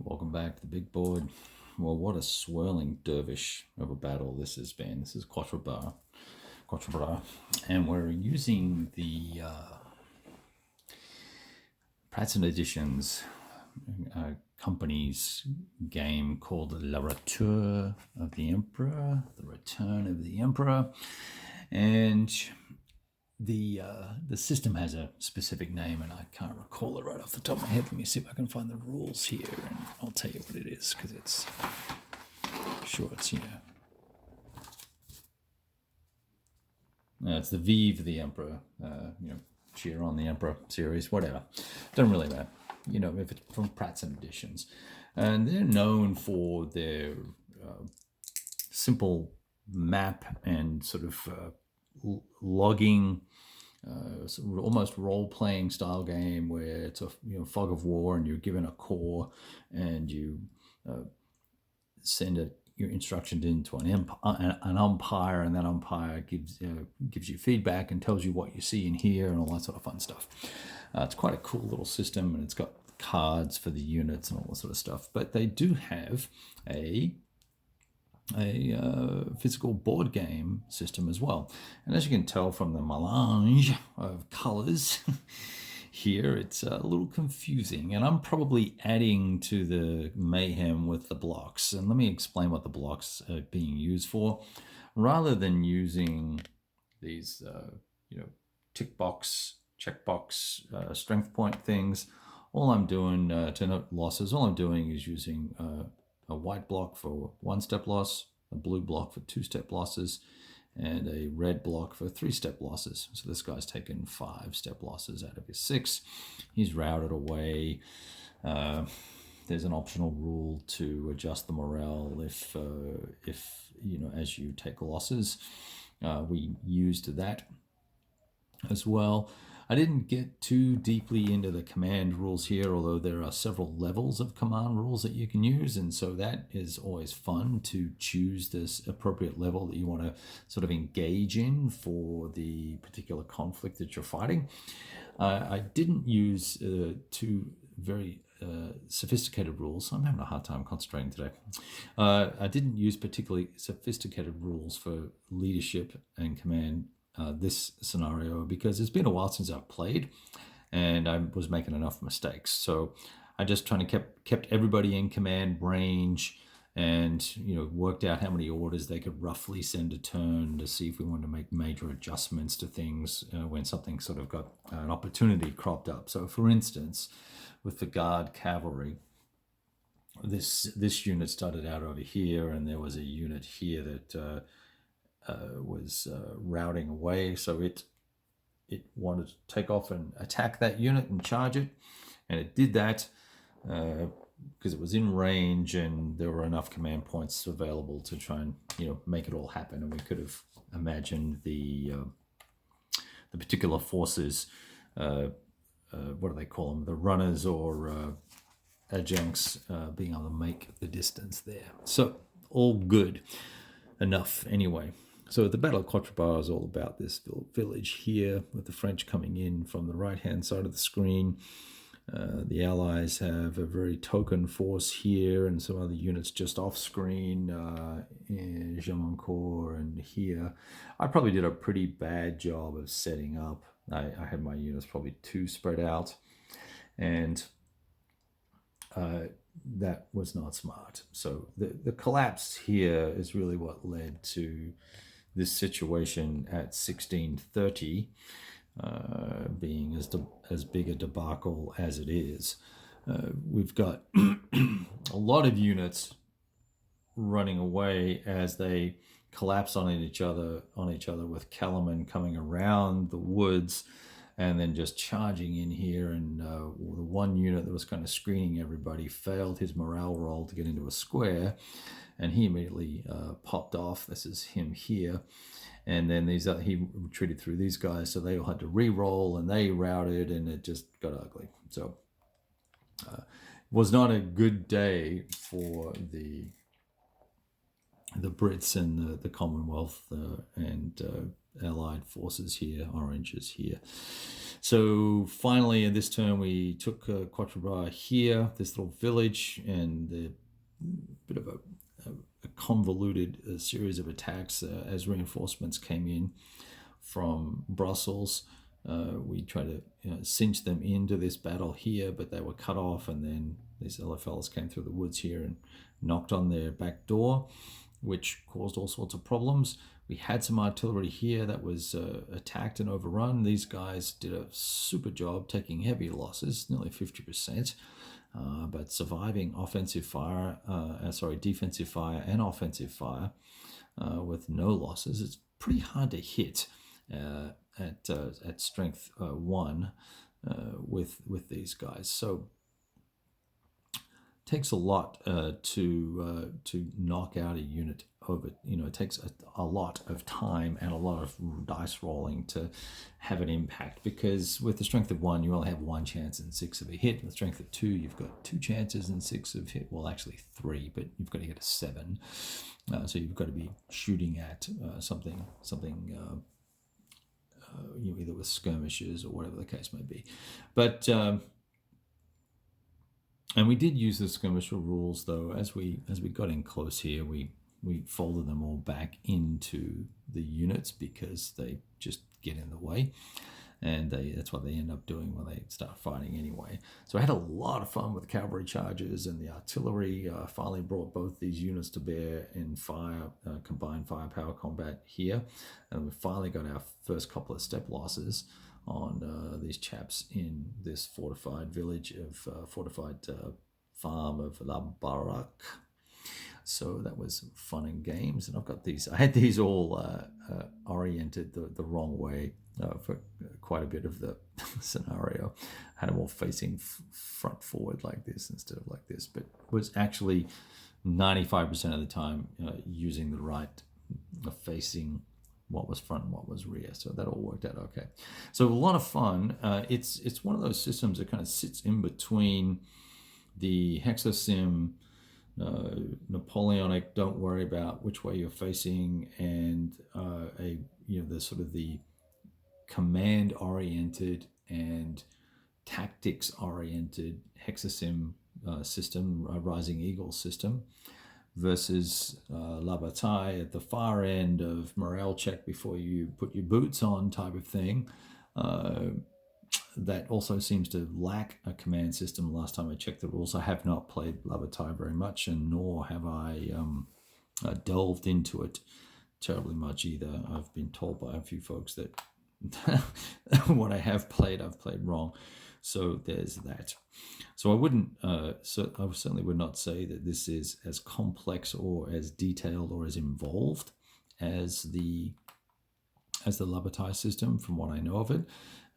Welcome back to the big board. Well, what a swirling dervish of a battle this has been. This is Quatre, and we're using the Pratzen Editions company's game called Le Retour of the Emperor, the Return of the Emperor, and the system has a specific name, and I can't recall it right off the top of my head. Let me see if I can find the rules here, and I'll tell you what it is, because it's here. It's the V for the Emperor, cheer on the Emperor series, whatever. Doesn't really matter. If it's from Pratzen Editions. And they're known for their simple map and sort of logging, sort of almost role-playing style game where it's a fog of war, and you're given a corps, and you send your instructions into an umpire, and that umpire gives you feedback and tells you what you see and hear and all that sort of fun stuff. It's quite a cool little system, and it's got cards for the units and all that sort of stuff. But they do have a physical board game system as well. And as you can tell from the melange of colors here, it's a little confusing, and I'm probably adding to the mayhem with the blocks. And let me explain what the blocks are being used for. Rather than using these tick box, checkbox, strength point things, all I'm doing to note losses, all I'm doing is using a white block for 1-step loss, a blue block for 2-step losses, and a red block for 3-step losses. So this guy's taken 5-step losses out of his 6. He's routed away. There's an optional rule to adjust the morale if as you take losses. We used that as well. I didn't get too deeply into the command rules here, although there are several levels of command rules that you can use, and so that is always fun to choose this appropriate level that you want to sort of engage in for the particular conflict that you're fighting. I didn't use two very sophisticated rules. I'm having a hard time concentrating today. I didn't use particularly sophisticated rules for leadership and command this scenario, because it's been a while since I've played and I was making enough mistakes. So I just kept everybody in command range, and worked out how many orders they could roughly send a turn to see if we wanted to make major adjustments to things when something sort of got an opportunity cropped up. So for instance, with the guard cavalry, this unit started out over here, and there was a unit here that was routing away, so it wanted to take off and attack that unit and charge it, and it did that because it was in range, and there were enough command points available to try and make it all happen. And we could have imagined the particular forces, what do they call them, the runners or adjuncts, being able to make the distance there. So all good enough anyway. So the Battle of Quatre is all about this village here, with the French coming in from the right-hand side of the screen. The Allies have a very token force here, and some other units just off-screen, in Jamancourt and here. I probably did a pretty bad job of setting up. I had my units probably too spread out, and that was not smart. So the collapse here is really what led to this situation at 1630 being as big a debacle as it is. We've got a lot of units running away as they collapse on each other, with Kellerman coming around the woods and then just charging in here. And the one unit that was kind of screening everybody failed his morale roll to get into a square, and he immediately popped off. This is him here. And then he retreated through these guys, so they all had to re-roll, and they routed, and it just got ugly. So it was not a good day for the the Brits and the Commonwealth and Allied forces here, oranges here. So finally, in this turn, we took Quatre here, this little village, and the bit of a convoluted series of attacks as reinforcements came in from Brussels. We tried to cinch them into this battle here, but they were cut off, and then these other fellas came through the woods here and knocked on their back door, which caused all sorts of problems. We had some artillery here that was attacked and overrun. These guys did a super job, taking heavy losses, nearly 50%, but surviving defensive fire and offensive fire with no losses. It's pretty hard to hit at strength 1 with these guys. So takes a lot to knock out a unit over. It takes a lot of time and a lot of dice rolling to have an impact, because with the strength of 1 you only have 1 chance in 6 of a hit. With strength of 2 you've got 2 chances in 6 of hit. Well, actually 3, but you've got to get a 7. So you've got to be shooting at something either with skirmishes or whatever the case may be. But and we did use the skirmisher rules, though. As we got in close here, we folded them all back into the units because they just get in the way, and that's what they end up doing when they start fighting anyway. So I had a lot of fun with cavalry charges, and the artillery finally brought both these units to bear in combined firepower combat here, and we finally got our first couple of step losses on these chaps in this fortified village of fortified farm of La Baraque. So that was fun and games, and I had these all oriented the wrong way for quite a bit of the scenario. I had them all facing front forward like this instead of like this, but was actually 95% of the time using the right, facing what was front and what was rear. So that all worked out okay. So a lot of fun. It's one of those systems that kind of sits in between the Hexasim, Napoleonic, don't worry about which way you're facing, and the sort of the command oriented and tactics oriented Hexasim system, Rising Eagle system, versus La Bataille at the far end of morale check before you put your boots on type of thing. That also seems to lack a command system. Last time I checked the rules, I have not played La Bataille very much, and nor have I delved into it terribly much either. I've been told by a few folks that what I have played, I've played wrong. So there's that. So I certainly would not say that this is as complex or as detailed or as involved as the La Bataille system, from what I know of it.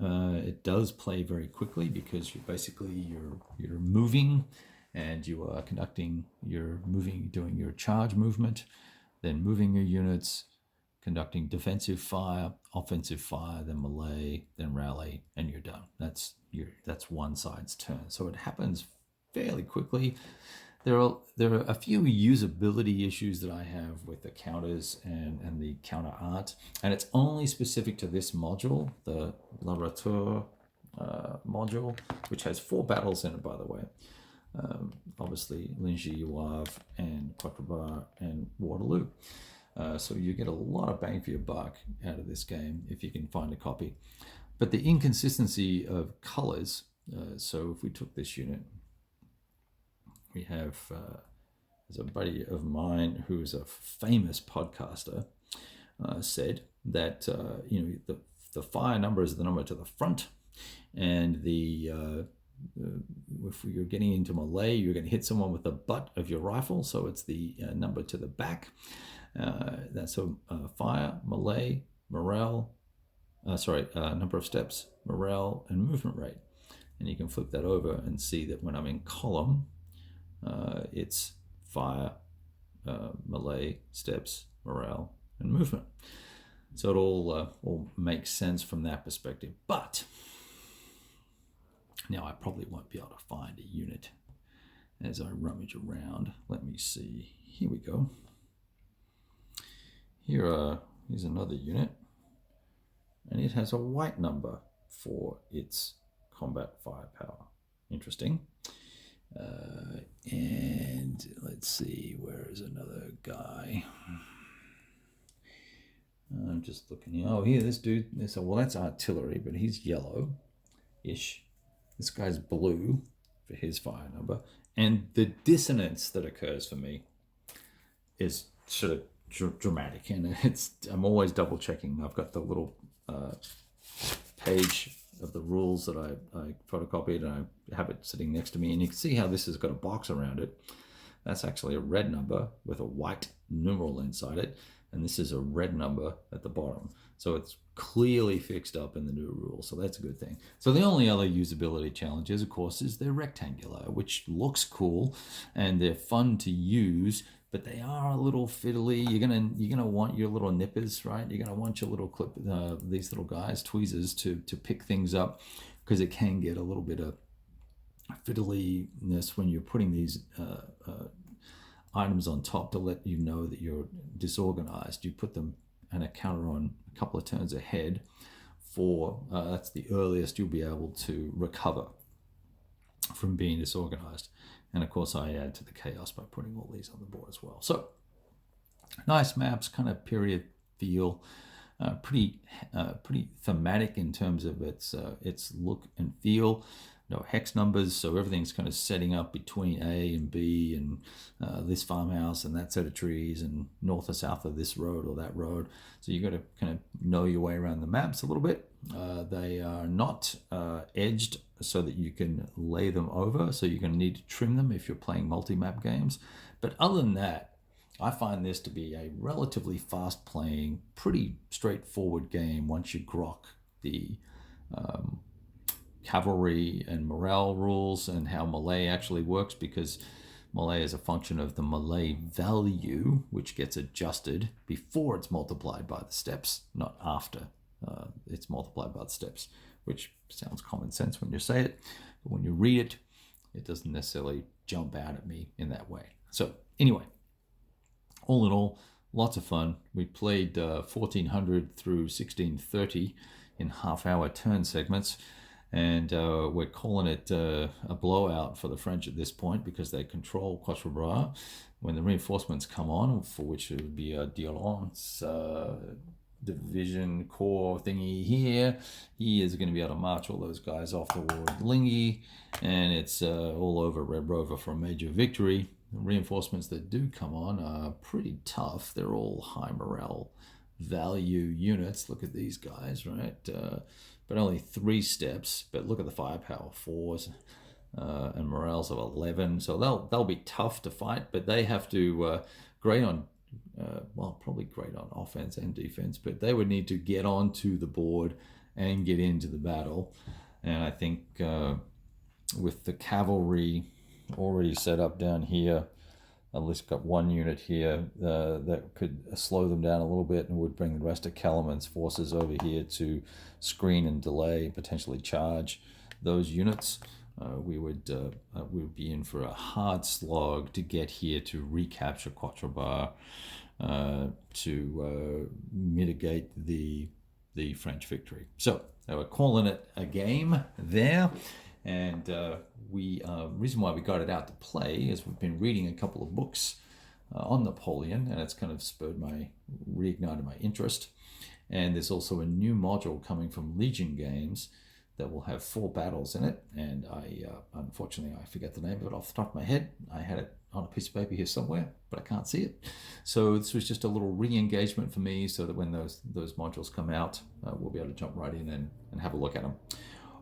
It does play very quickly because you're moving, and you are doing your charge movement, then moving your units, conducting defensive fire, offensive fire, then melee, then rally, and you're done. That's one side's turn. So it happens fairly quickly. There are a few usability issues that I have with the counters and the counter art, and it's only specific to this module, the La Retour module, which has 4 battles in it, by the way. Obviously, Lingy, Wavre, and Quatre and Waterloo. So you get a lot of bang for your buck out of this game if you can find a copy. But the inconsistency of colors, so if we took this unit, we have, there's a buddy of mine who is a famous podcaster, said that the fire number is the number to the front, and if you're getting into melee, you're going to hit someone with the butt of your rifle, so it's the number to the back. That's fire, melee, morale, number of steps, morale, and movement rate. And you can flip that over and see that when I'm in column, it's fire, melee, steps, morale, and movement. So it all makes sense from that perspective. But now I probably won't be able to find a unit as I rummage around. Let me see. Here we go. Here's another unit, and it has a white number for its combat firepower. Interesting. And let's see, where is another guy? I'm just looking here. Oh, here, this dude. Well, that's artillery, but he's yellow-ish. This guy's blue for his fire number. And the dissonance that occurs for me is sort of dramatic, and I'm always double checking. I've got the little page of the rules that I photocopied, and I have it sitting next to me, and you can see how this has got a box around it. That's actually a red number with a white numeral inside it, and this is a red number at the bottom. So it's clearly fixed up in the new rule, so that's a good thing. So the only other usability challenges, of course, is they're rectangular, which looks cool, and they're fun to use, but they are a little fiddly. You're gonna want your little nippers, right? You're gonna want your little these little guys, tweezers, to pick things up, because it can get a little bit of fiddliness when you're putting these items on top to let you know that you're disorganized. You put them and a counter on a couple of turns ahead for that's the earliest you'll be able to recover from being disorganized. And of course I add to the chaos by putting all these on the board as well. So nice maps, kind of period feel, pretty thematic in terms of its look and feel. No hex numbers, so everything's kind of setting up between A and B, and this farmhouse and that set of trees, and north or south of this road or that road. So you got to kind of know your way around the maps a little bit. They are not edged so that you can lay them over, so you're going to need to trim them if you're playing multi-map games. But other than that, I find this to be a relatively fast-playing, pretty straightforward game once you grok the cavalry and morale rules and how melee actually works, because melee is a function of the melee value, which gets adjusted before it's multiplied by the steps, not after it's multiplied by the steps, which sounds common sense when you say it, but when you read it, it doesn't necessarily jump out at me in that way. So anyway, all in all, lots of fun. We played 1400 through 1630 in half-hour turn segments. And we're calling it a blowout for the French at this point, because they control Quatre. When the reinforcements come on, for which it would be a Diolence division corps thingy here, he is going to be able to march all those guys off toward Lingy, and it's all over Red Rover for a major victory. The reinforcements that do come on are pretty tough. They're all high morale value units. Look at these guys, right? But only 3 steps. But look at the firepower, 4s, and morales of 11. So they'll be tough to fight, but they have to great on probably great on offense and defense. But they would need to get onto the board and get into the battle. And I think with the cavalry already set up down here, at least got one unit here that could slow them down a little bit, and would bring the rest of Kellerman's forces over here to screen and delay, potentially charge those units. We would be in for a hard slog to get here to recapture Quatre, to mitigate the French victory. So we're calling it a game there. And reason why we got it out to play is we've been reading a couple of books on Napoleon, and it's kind of reignited my interest. And there's also a new module coming from Legion Games that will have 4 battles in it. And unfortunately, I forget the name of it off the top of my head. I had it on a piece of paper here somewhere, but I can't see it. So this was just a little re-engagement for me, so that when those modules come out, we'll be able to jump right in and have a look at them.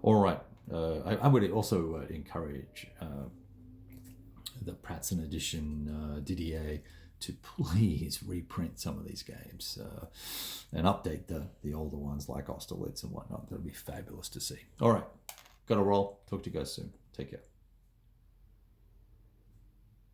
All right. I would also encourage the Pratson edition Didier to please reprint some of these games and update the older ones like Austerlitz and whatnot. That would be fabulous to see. All right, got to roll. Talk to you guys soon. Take care.